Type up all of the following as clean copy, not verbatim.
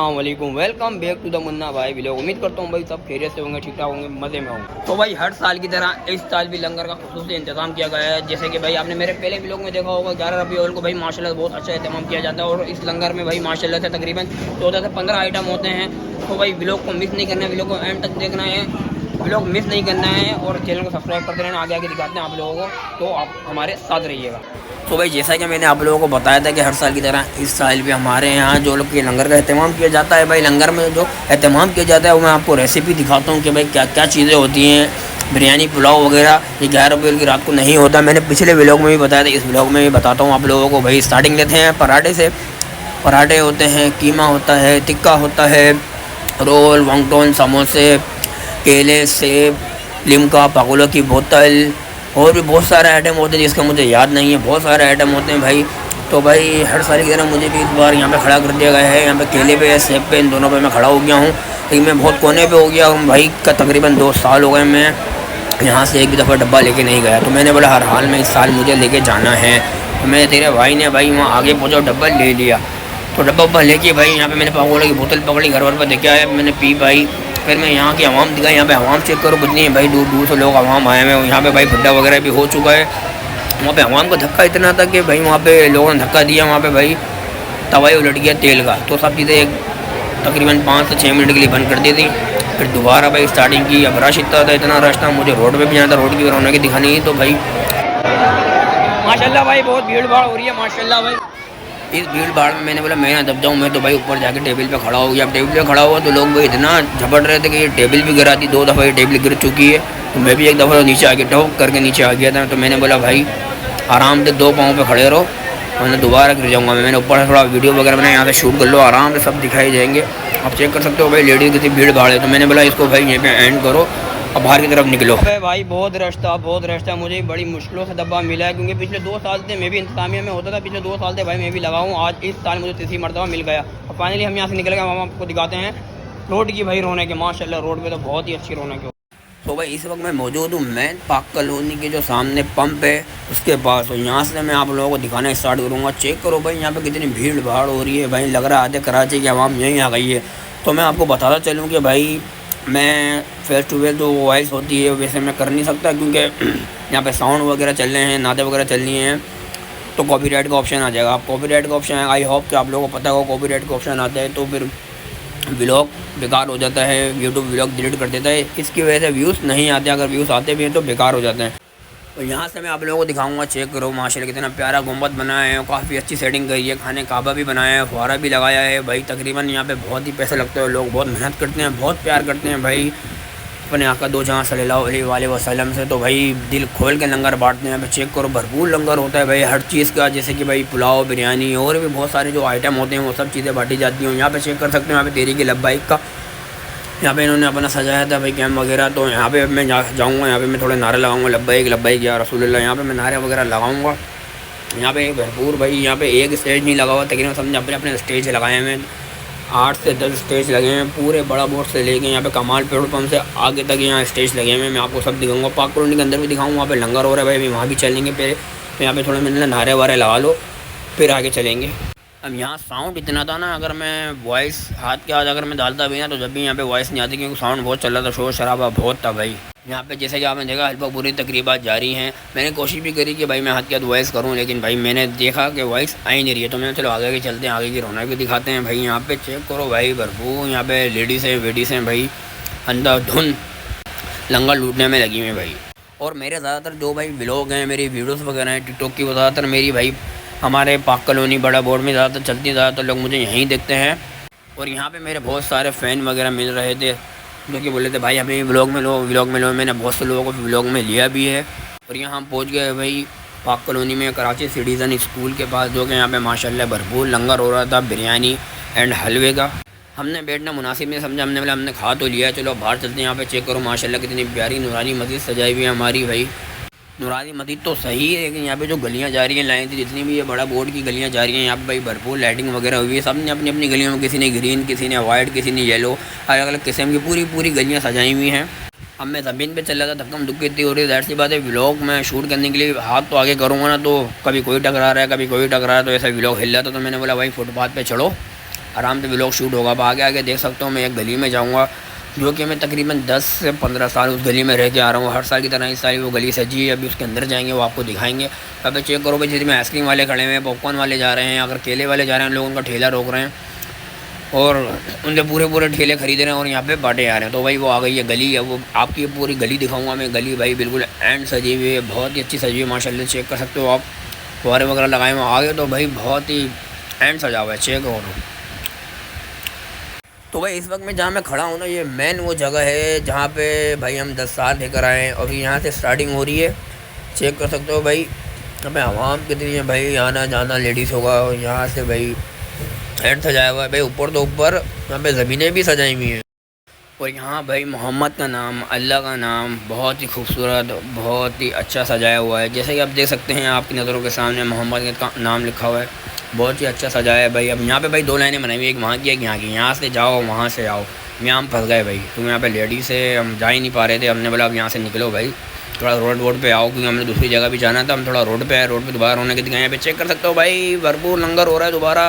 अस्सलाम वालेकुम, welcome back to the Munna Bhai vlog. उम्मीद करता हूँ भाई सब खैरियत से होंगे, ठीक ठाक होंगे, मज़े में होंगे। तो भाई हर साल की तरह इस साल भी लंगर का खुसूसी इंतजाम किया गया है। जैसे कि भाई आपने मेरे पहले व्लॉग में देखा होगा 11 रबी अव्वल को भाई माशाल्लाह बहुत अच्छा एहतमाम किया जाता है। और इस लंगर में भाई माशाल्लाह से तकरीबन 14 से 15 आइटम होते हैं। तो भाई व्लॉग को मिस नहीं करना है, व्लॉग को एंड तक देखना है, व्लॉग मिस नहीं करना है और चैनल को सब्सक्राइब करते रहना। आगे आगे दिखाते हैं आप लोगों को, तो आप हमारे साथ रहिएगा। तो भाई जैसा कि मैंने आप लोगों को बताया था कि हर साल की तरह इस साल भी हमारे यहाँ जो लोग के लंगर का एहतमाम किया जाता है। भाई लंगर में जो एहतमाम किया जाता है वो मैं आपको रेसिपी दिखाता हूँ कि भाई क्या क्या चीज़ें होती हैं। बिरयानी पुलाव वगैरह ये 11 रुपये की रात को नहीं होता। मैंने पिछले व्लॉग में भी बताया था, इस व्लॉग में भी बताता हूँ आप लोगों को। भाई स्टार्टिंग लेते हैं पराठे से। पराठे होते हैं, कीमा होता है, टिक्का होता है, रोल, वंगटोन, समोसे, केले, सेब, लिमका, पागलों की बोतल और भी बहुत सारे आइटम होते हैं जिसका मुझे याद नहीं है। बहुत सारे आइटम होते हैं भाई। तो भाई हर साल की तरह मुझे भी इस बार यहाँ पे खड़ा कर दिया गया है। यहाँ पे केले पे, सेब पे, इन दोनों पे मैं खड़ा हो गया हूँ। लेकिन मैं बहुत कोने पे हो गया हूँ भाई का। तकरीबन 2 साल हो गए मैं यहाँ से एक भी दफ़ा डब्बा लेके नहीं गया। तो मैंने बोला हर हाल में इस साल मुझे लेके जाना है। तो मैं तेरे भाई ने भाई वहाँ आगे पहुँचा, डब्बा ले लिया। तो डब्बा उब्बा लेके भाई यहाँ पे मैंने पागलों की बोतल पकड़ी, घर वर पर देखे आया, मैंने पी भाई। फिर मैं यहाँ की आवाम दिखाई, यहाँ पे आवाम चेक करो कुछ नहीं है भाई, दूर दूर से लोग आवाम आए हुए हैं। यहाँ पे भाई भड्डा वगैरह भी हो चुका है। वहाँ पे आवाम का धक्का इतना था कि भाई वहाँ पे लोगों ने धक्का दिया, वहाँ पे भाई तवाई उलट गया तेल का। तो सब चीज़ें तकरीबन 5 से 6 मिनट के लिए बंद कर दी थी। फिर दोबारा भाई स्टार्टिंग की। अब रश इतना था, इतना रश था, मुझे रोड पर भी जाना था, रोड की रौनक दिखानी है। तो भाई माशाल्लाह भाई बहुत भीड़ भाड़ हो रही है माशाल्लाह भाई। इस भीड़ भाड़ में मैंने बोला मैं ना दब जाऊँ। मैं तो भाई ऊपर जाके टेबल पे खड़ा हो गया। अब टेबल पे खड़ा हुआ तो लोग भाई इतना झपट रहे थे कि ये टेबल भी गिरा दी। 2 दफ़ा ये टेबल गिर चुकी है। तो मैं भी एक दफ़ा नीचे आके टोक करके नीचे आ गया था। तो मैंने बोला भाई आराम से 2 पाँव पे खड़े रहो, वरना दोबारा गिर जाऊँगा। मैंने ऊपर थोड़ा वीडियो वगैरह बनाया, यहाँ से शूट कर लो, आराम से सब दिखाई जाएंगे। आप चेक कर सकते हो भाई लेडीज़ कितनी भीड़ भाड़ है। तो मैंने बोला इसको भाई यहीं पे एंड करो, अब बाहर की तरफ निकलो। भाई बहुत रश था, बहुत रश था। मुझे बड़ी मुश्किलों से डब्बा मिला है क्योंकि पिछले 2 साल से मैं भी इंतजामिया में होता था। पिछले 2 साल से भाई मैं भी लगा हूँ। आज इस साल मुझे तीसरी मरतबा मिल गया। और फाइनली हम यहाँ से निकल गए। हम आपको दिखाते हैं रोड की भाई रौनक है माशाल्लाह। रोड पे तो बहुत ही अच्छी रौनक है। तो भाई इस वक्त मैं मौजूद हूँ मैन पार्क कॉलोनी के जो सामने पंप है उसके पास। तो यहाँ से मैं आप लोगों को दिखाना स्टार्ट करूँगा। चेक करो भाई यहाँ पे कितनी भीड़ भाड़ हो रही है। भाई लग रहा है आधे कराची की आवाम यहीं आ गई है। तो मैं आपको बताता चलूँ कि भाई मैं फेस टू फेस जो वॉइस होती है वैसे मैं कर नहीं सकता क्योंकि यहाँ पे साउंड वगैरह चल रहे हैं, नाते वगैरह चल रही हैं, तो कॉपीराइट का ऑप्शन आ जाएगा। आप कॉपीराइट का ऑप्शन है, आई होप कि आप लोगों को पता हो कॉपीराइट का ऑप्शन आता है तो फिर व्लॉग बेकार हो जाता है, यूट्यूब व्लॉग डिलीट कर देता है। इसकी वजह से व्यूज़ नहीं आते, अगर व्यूज़ आते भी हैं तो बेकार हो जाते हैं। तो यहाँ से मैं आप लोगों को दिखाऊंगा। चेक करो माशाल्लाह कितना प्यारा गुंबद बनाया है, काफ़ी अच्छी सेटिंग करी है, खाने काबा भी बनाया है, फुहारा भी लगाया है। भाई तकरीबन यहाँ पे बहुत ही पैसे लगते हैं, लोग बहुत मेहनत करते हैं, बहुत प्यार करते हैं भाई अपने आका दो जहाँ सल्लल्लाहु अलैहि वसल्लम से। तो भाई दिल खोल के लंगर बांटते हैं। यहाँ पे चेक करो भरपूर लंगर होता है भाई हर चीज़ का, जैसे कि भाई पुलाव, बिरयानी और भी बहुत सारे जो आइटम होते हैं वो सब चीज़ें बांटी जाती हैं। यहाँ पे चेक कर सकते हो, यहाँ पे तहरीक लब्बाइक का यहाँ पे इन्होंने अपना सजाया था भाई कैम्प वगैरह। तो यहाँ पे मैं जाऊँगा, यहाँ पे मैं थोड़े नारे लगाऊंगा, लब्बाइक लब्बाइक या रसूलुल्लाह। यहाँ पे मैं नारे वगैरह लगाऊंगा। यहाँ पे भरपूर भाई यहाँ पे एक स्टेज नहीं लगा हुआ, तकरीबन समझे अपने अपने स्टेज लगाए हुए हैं। 8 से 10 स्टेज लगे हैं पूरे बड़ा बोर्ड से लेके यहाँ पे कमाल पेट्रोल पंप से आगे तक यहाँ स्टेज लगे हुए हैं। मैं आपको सब दिखाऊंगा। पार्क कॉलोनी के अंदर भी दिखाऊंगा, वहाँ पे लंगर हो रहा है भाई, वहाँ भी चलेंगे। पहले यहाँ पे थोड़ा मैंने नारे वारे लगा लो फिर आगे चलेंगे। अब यहाँ साउंड इतना था ना, अगर मैं वॉइस हाथ के हाथ अगर मैं डालता भी ना तो जब भी यहाँ पे वॉइस नहीं आती क्योंकि साउंड बहुत चल रहा था, शोर शराबा बहुत था भाई यहाँ पे। जैसे कि आपने देखा हल्का पूरी तकरीबात जारी हैं। मैंने कोशिश भी करी कि भाई मैं हाथ के हाथ वॉइस करूँ, लेकिन भाई मैंने देखा कि वॉइस आ ही नहीं रही है। तो मैंने चलो आगे के चलते हैं, आगे की रौनक भी दिखाते हैं। भाई यहाँ पे चेक करो भाई भरपूर यहाँ पे लेडीज़ हैं, वेडीज़ हैं भाई, अंधाधुन लंगर लूटने में लगी हुई भाई। और मेरे ज़्यादातर जो भाई व्लॉग हैं, मेरी वीडियोज़ वगैरह हैं टिकटॉक की, वो ज़्यादातर मेरी भाई हमारे पार्क कॉलोनी बड़ा बोर्ड में ज़्यादातर चलती है। ज़्यादातर लोग मुझे यहीं देखते हैं। और यहाँ पे मेरे बहुत सारे फ़ैन वगैरह मिल रहे थे जो कि बोले थे भाई हमें व्लॉग में लो, व्लॉग में लो। मैंने बहुत से लोगों को व्लॉग में लिया भी है। और यहाँ हम पहुँच गए भाई पार्क कॉलोनी में, कराची सिटीज़न स्कूल के पास, जो कि यहाँ पे माशाल्लाह भरपूर लंगर हो रहा था बिरयानी एंड हलवे का। हमने बैठना मुनासिब नहीं समझा, हमने बोला हमने खा तो लिया, चलो बाहर चलते हैं। यहाँ पे चेक करो माशाल्लाह कितनी प्यारी नूरानी मस्जिद सजाई हुई है हमारी भाई। नूरानी मस्जिद तो सही है, लेकिन यहाँ पे जो गलियाँ जा रही हैं लाइन थी जितनी भी ये बड़ा बोर्ड की गलियाँ जा रही हैं, यहाँ पे भाई भरपूर लाइटिंग वगैरह हुई है। सब ने अपनी अपनी गलियों में, किसी ने ग्रीन, किसी ने वाइट, किसी ने येलो, अलग अलग किस्म की पूरी गलियाँ सजाई हुई हैं। अब मैं ज़मीन पे चल रहा था, धक्कम धुक्की इतनी हो रही है। ज़ाहिर सी बात है व्लॉग में शूट करने के लिए हाथ तो आगे करूँगा ना, तो कभी कोई टकरा रहा है, कभी कोई टकरा रहा है, तो ऐसा व्लॉग हिल रहा था। तो मैंने बोला भाई फुटपाथ पे चढ़ो, आराम से व्लॉग शूट होगा। अब आगे आगे देख सकते हो मैं एक गली में जाऊँगा जो कि मैं तकरीबन 10 से 15 साल उस गली में रह के आ रहा हूँ। हर साल की तरह इस साल वो गली सजी है। अभी उसके अंदर जाएंगे, वो आपको दिखाएंगे। अब चेक करो भाई, जिसमें आइसक्रीम वाले खड़े हुए हैं, पॉपकॉर्न वाले जा रहे हैं, अगर केले वाले जा रहे हैं लोग उनका ठेला रोक रहे हैं और उनके पूरे पूरे ठेले खरीद रहे हैं और यहाँ पे बांटे आ रहे हैं। तो भाई वो आ गई है गली, है वो आपकी पूरी गली दिखाऊंगा मैं। गली भाई बिल्कुल एंड सजी हुई है, बहुत ही अच्छी सजी हुई है माशाल्लाह। चेक कर सकते हो आप, फुहारे वगैरह लगाए हुए आगे तो भाई बहुत ही एंड सजा हुआ है। चेक करो तो भाई इस वक्त मैं जहाँ मैं खड़ा हूँ ना, ये मेन वो जगह है जहाँ पे भाई हम 10 साल लेकर आए हैं और यहाँ से स्टार्टिंग हो रही है। चेक कर सकते हो भाई यहाँ पे आवाम कितनी है भाई, आना जाना लेडीज़ होगा। और यहाँ से भाई एंड सजाया हुआ है भाई, ऊपर तो ऊपर यहाँ पे ज़मीनें भी सजाई हुई हैं। और यहाँ भाई मोहम्मद का नाम, अल्लाह का नाम बहुत ही खूबसूरत, बहुत ही अच्छा सजाया हुआ है। जैसे कि आप देख सकते हैं आपकी नज़रों के सामने मोहम्मद का नाम लिखा हुआ है, बहुत ही अच्छा सजाया है भाई। अब यहाँ पे भाई 2 लाइनें बनाई हुई, एक वहाँ की एक यहाँ की। यहाँ से जाओ वहाँ से आओ, यहाँ हम फंस गए भाई क्योंकि यहाँ पे लेडीज़ से हम जा ही नहीं पा रहे थे। हमने बोला अब यहाँ से निकलो भाई, थोड़ा रोड पे आओ, क्योंकि हमने दूसरी जगह भी जाना था। हम थोड़ा रोड पे आए, रोड पे दोबारा होने के दिखाए। यहाँ पे चेक कर सकते हो भाई भरपूर लंगर हो रहा है दोबारा।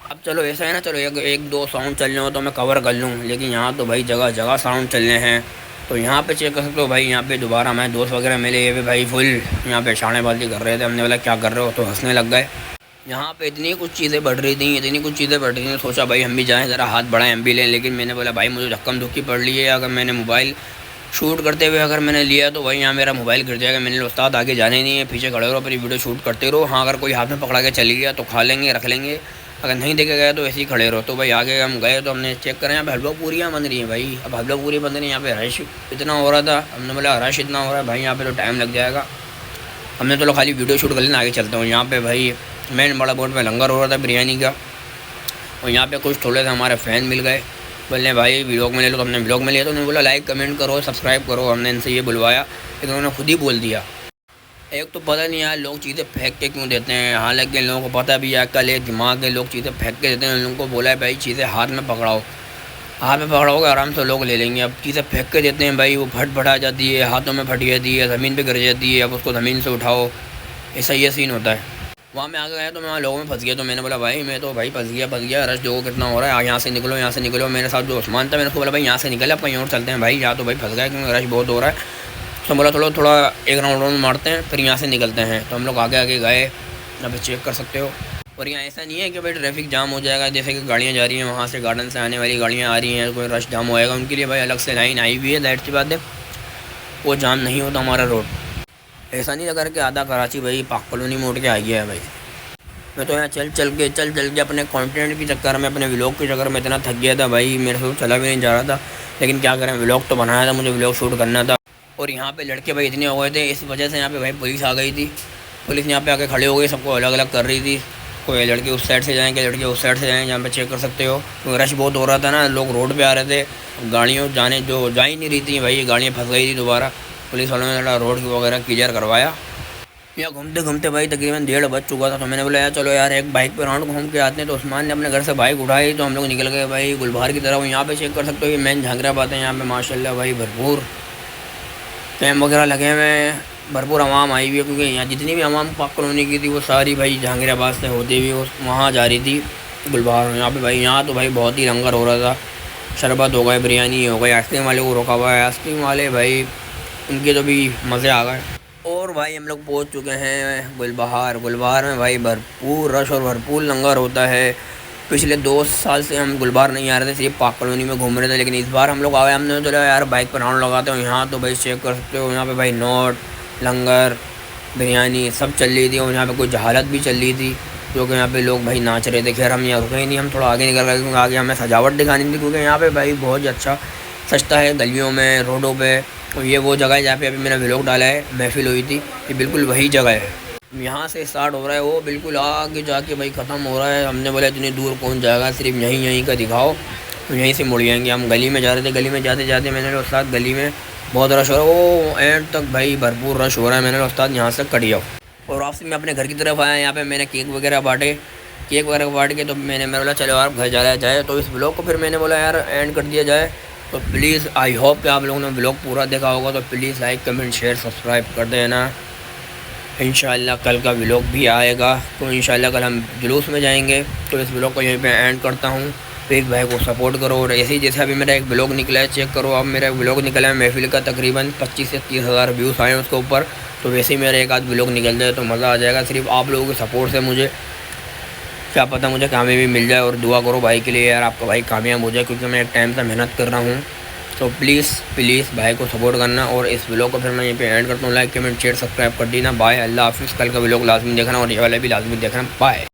अब चलो ऐसा है ना, चलो एक दो साउंड चलने हो तो मैं कवर कर लूँ, लेकिन यहाँ तो भाई जगह जगह साउंड चलने हैं। तो यहाँ पे चेक कर सकते हो भाई, यहाँ पे दोबारा हमारे दोस्त वगैरह मिले, ये भी भाई फुल यहाँ पे शानेबाजी कर रहे थे। हमने बोला क्या कर रहे हो, तो हंसने लग गए। यहाँ पे इतनी कुछ चीज़ें बढ़ रही थी, इतनी कुछ चीज़ें बढ़ रही थी, सोचा भाई हम भी जाएँ ज़रा हाथ बढ़ाएं, हम भी लें। लेकिन मैंने बोला भाई मुझे धक्कम धुक्की पड़ ली है, अगर मैंने मोबाइल शूट करते हुए अगर मैंने लिया तो भाई यहाँ मेरा मोबाइल गिर जाएगा। मैंने उस्ताद आगे जाने ही नहीं है, पीछे खड़े रहो, अपनी वीडियो शूट करते रहो। हाँ अगर कोई हाथ में पकड़ा के चली गया तो खा लेंगे, रख लेंगे, अगर नहीं देखे गया तो ऐसे ही खड़े रहो। तो भाई आगे हम गए तो हमने चेक करें, यहाँ पे हलवा पूरियाँ बन रही हैं भाई। अब हलवा पूरी बन रही है, यहाँ पे रश इतना हो रहा था, हमने बोला रश इतना हो रहा है भाई यहाँ पे तो टाइम लग जाएगा। हमने तो खाली वीडियो शूट कर लेना, आगे चलता हूँ। यहाँ पे भाई मेन बड़ा बोर्ड पे लंगर हो रहा था बिरयानी का, और यहाँ पे कुछ थोड़े से हमारे फ़ैन मिल गए, बोले भाई व्लॉग में ले लो। तो हमने व्लॉग में लिया तो उन्होंने बोला लाइक कमेंट करो सब्सक्राइब करो। हमने इनसे ये बुलवाया लेकिन उन्होंने खुद ही बोल दिया। एक तो पता नहीं यार लोग चीज़ें फेंक के क्यों देते हैं, हालांकि लोगों को पता भी है कल एक दिमाग के लोग चीज़ें फेंक के देते हैं। लोगों को बोला है भाई चीज़ें हाथ में पकड़ाओ, हाथ में पकड़ाओगे आराम से लोग ले लेंगे। अब चीज़ें फेंक के देते हैं भाई, वो फटा जाती है, हाथों में फट जाती है, ज़मीन पे गिर जाती है, अब उसको ज़मीन से उठाओ, ऐसा ये सीन होता है। वहाँ मैं आगे गया तो मैं वहाँ लोगों में फंस गया। तो मैंने बोला भाई मैं तो भाई फंस गया, रश देखो कितना हो रहा है, यहाँ से निकलो यहाँ से निकलो। मेरे साथ जो उस्मान था मैंने उसको बोला भाई यहाँ से निकले, अब कहीं और चलते हैं भाई, यहाँ तो भाई फंस गए क्योंकि रश बहुत हो रहा है। तो बोला थोड़ा एक राउंड मारते हैं फिर यहाँ से निकलते हैं। तो हम लोग आगे आगे गए, अभी चेक कर सकते हो। और यहाँ ऐसा नहीं है कि भाई ट्रैफिक जाम हो जाएगा, जैसे कि गाड़ियाँ जा रही हैं वहाँ से गार्डन से आने वाली गाड़ियाँ आ रही हैं, कोई रश जाम होएगा उनके लिए भाई अलग से लाइन आई हुई है। दैट की बात है, वो जाम नहीं होता हमारा रोड। ऐसा नहीं लगा कि आधा कराची भाई पाक कॉलोनी में उठ के आ गया है भाई। मैं तो यहाँ चल के अपने कंटेंट के चक्कर में, अपने व्लॉग के चक्कर में इतना थक गया था भाई, मेरे से चला भी नहीं जा रहा था। लेकिन क्या करें, व्लॉग तो बनाया था, मुझे व्लॉग शूट करना था। और यहाँ पे लड़के भाई इतने हो गए थे, इस वजह से यहाँ पे भाई पुलिस आ गई थी। पुलिस यहाँ पे आके खड़े हो गई, सबको अलग अलग कर रही थी। कोई लड़के उस साइड से जाएँ, लड़के उस साइड से जाएँ। यहाँ पे चेक कर सकते हो क्योंकि रश बहुत हो रहा था ना, लोग रोड पे आ रहे थे, गाड़ियों जाने जो जा ही नहीं रही थी भाई, गाड़ियाँ फंस गई थी। दोबारा पुलिस वालों ने थोड़ा रोड वगैरह क्लियर करवाया। या घूमते घूमते भाई तकरीबन 1:30 बज चुका था। तो मैंने बोला यार चलो यार एक बाइक पे राउंड घूम के आते हैं। तो उस्मान ने अपने घर से बाइक उठाई तो हम लोग निकल गए भाई गुलबहार की तरफ। यहाँ पे चेक कर सकते हो ये मेन झांगरा बात है, यहाँ पे माशाल्लाह भाई भरपूर कैम्प वगैरह लगे हुए हैं, भरपूर आवाम आई हुई है। क्योंकि यहाँ जितनी भी आवाम पाक कॉलोनी की थी वो सारी भाई जहांगीराबाद से होती हुई वहाँ जा रही थी गुलबहार। यहाँ पे भाई यहाँ तो भाई बहुत ही लंगर हो रहा था, शरबत हो गए, बिरयानी हो गई, आइसक्रीम वाले को रोका हुआ है, आइसक्रीम वाले भाई उनके तो भी मज़े आ गए। और भाई हम लोग पहुंच चुके हैं गुलबहार में भाई भरपूर रश और भरपूर लंगर होता है। पिछले 2 साल से हम गुलबहार नहीं आ रहे थे, सिर्फ पाक कॉलोनी में घूम रहे थे, लेकिन इस बार हम लोग आए। हमने चलो यार बाइक पर राउंड लगाते हो। यहाँ तो भाई चेक कर सकते हो, यहाँ पे भाई नोट, लंगर, बिरयानी सब चल रही थी। और यहाँ पे कुछ जहालत भी चल रही थी जो कि यहाँ पे लोग भाई नाच रहे थे। खैर हम यहाँ रुके ही नहीं, हम थोड़ा आगे निकल गए क्योंकि आगे हमें सजावट दिखानी थी। क्योंकि यहाँ पे भाई बहुत अच्छा सस्ता है, गलियों में, रोडों पे। और ये वो जगह है जहाँ पे अभी मैंने व्लॉग डाला है, महफिल हुई थी, ये बिल्कुल वही जगह है। यहाँ से स्टार्ट हो रहा है, वो बिल्कुल आगे जाके भाई ख़त्म हो रहा है। हमने बोला इतनी दूर कौन जाएगा, सिर्फ यहीं का दिखाओ, तो यहीं से मुड़ जाएंगे। हम गली में जा रहे थे, गली में जाते जाते मैंने उस्ताद गली में बहुत रश हो रहा है, वो एंड तक भाई भरपूर रश हो रहा है। मैंने उस्ताद यहाँ से कट जाओ। और वापसी में अपने घर की तरफ आया, यहाँ पर मैंने केक वगैरह बांटे, केक वगैरह बांट के तो मैंने बोला चलो यार घर जाया जाए। तो इस ब्लॉग को फिर मैंने बोला यार एंड कर दिया जाए। तो प्लीज़ आई होप कि आप लोगों ने ब्लॉग पूरा देखा होगा, तो please like comment share subscribe कर देना। इंशाल्लाह कल का व्लॉग भी आएगा। तो इंशाल्लाह कल हम जुलूस में जाएंगे। तो इस व्लॉग को यहीं पे एंड करता हूँ। प्लीज़ भाई को सपोर्ट करो। और ऐसे ही जैसे अभी मेरा एक व्लॉग निकला है, चेक करो, अब मेरा व्लॉग निकला है महफिल का, तकरीबन 25 से 30 हज़ार व्यूज़ आए हैं उसके ऊपर। तो वैसे ही मेरा एक आध व्लॉग निकल जाए तो मज़ा आ जाएगा। सिर्फ आप लोगों के सपोर्ट से मुझे क्या पता मुझे कामयाबी मिल जाए। और दुआ करो भाई के लिए यार, आपका भाई कामयाब हो जाए, क्योंकि मैं एक टाइम से मेहनत कर रहा हूँ। तो प्लीज़ भाई को सपोर्ट करना। और इस व्लॉग को फिर मैं यहीं पे एंड करता हूँ। लाइक कमेंट शेयर सब्सक्राइब कर देना। बाय, अल्लाह हाफिज़। कल का व्लॉग लाजमी देखना और ये वाला भी लाजमी देखना। बाय।